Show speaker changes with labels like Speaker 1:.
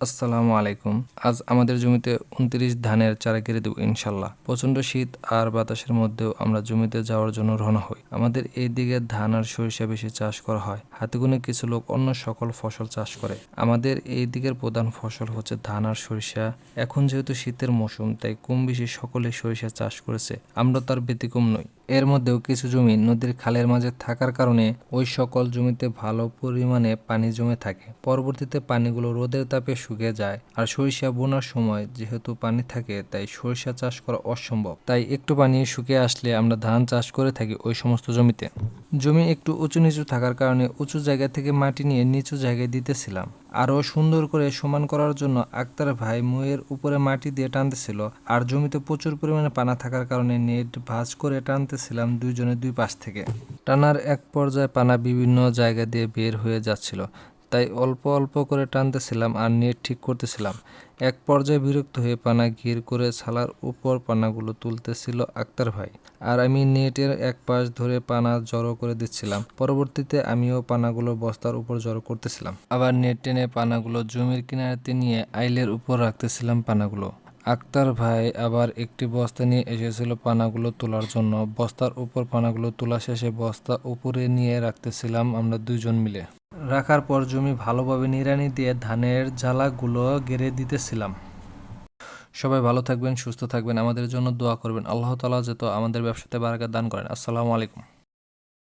Speaker 1: আসসালামু আলাইকুম। আজ আমাদের জমিতে ২৯ ধানের চারা গেড়ে দেব ইনশাল্লাহ। প্রচণ্ড শীত আর বাতাসের মধ্যেও আমরা জমিতে যাওয়ার জন্য রওনা হই। আমাদের এই দিকে ধান আর সরিষা বেশি চাষ করা হয়। হাতে গোনা কিছু লোক অন্য সকল ফসল চাষ করে। আমাদের এই দিকের প্রধান ফসল হচ্ছে ধান আর সরিষা। এখন যেহেতু শীতের মৌসুম, তাই কম বেশি সকলেই সরিষা চাষ করেছে। আমরা তার ব্যতিক্রম নই। এর মধ্যেও কিছু জমি নদীর খালের মাঝে থাকার কারণে ওই সকল জমিতে ভালো পরিমাণে পানি জমে থাকে। পরবর্তীতে পানিগুলো রোদের তাপে শুকিয়ে যায়। আর সরিষা বোনার সময় যেহেতু পানি থাকে, তাই সরিষা চাষ করা অসম্ভব। তাই একটু পানি শুকিয়ে আসলে আমরা ধান চাষ করে থাকি ওই সমস্ত জমিতে। জমি একটু উঁচু নিচু থাকার কারণে উঁচু জায়গা থেকে মাটি নিয়ে নিচু জায়গায় দিতেছিলাম। আরও সুন্দর করে সমান করার জন্য আক্তার ভাই মইয়ের উপরে মাটি দিয়ে টানতেছিল। আর জমিতে প্রচুর পরিমাণে পানা থাকার কারণে নেট ভাঁজ করে টানতেছিলাম দুইজনে দুই পাশ থেকে। টানার এক পর্যায়ে পানা বিভিন্ন জায়গা দিয়ে বের হয়ে যাচ্ছিল, তাই অল্প অল্প করে টানতেছিলাম আর নেট ঠিক করতেছিলাম। এক পর্যায়ে বিরক্ত হয়ে পানা ঘির করে ছালার উপর পানাগুলো তুলতেছিল আক্তার ভাই, আর আমি নেটের এক পাশ ধরে পানা জড়ো করে দিচ্ছিলাম। পরবর্তীতে আমিও পানাগুলো বস্তার উপর জড়ো করতেছিলাম। আবার নেট টেনে পানাগুলো জমির কিনারাতে নিয়ে আইলের উপর রাখতেছিলাম পানাগুলো। আক্তার ভাই আবার একটি বস্তা নিয়ে এসেছিল পানাগুলো তোলার জন্য। বস্তার উপর পানাগুলো তোলা শেষে বস্তা উপরে নিয়ে রাখতেছিলাম আমরা দুইজন মিলে। রাখার পর জমি ভালোভাবে নিড়ানি দিয়ে ধানের ঝালাগুলো গেড়ে দিতেছিলাম। সবাই ভালো থাকবেন, সুস্থ থাকবেন, আমাদের জন্য দোয়া করবেন। আল্লাহ তাআলা যাতে আমাদের ব্যবসাতে বারাকাত দান করেন। আসসালামু আলাইকুম।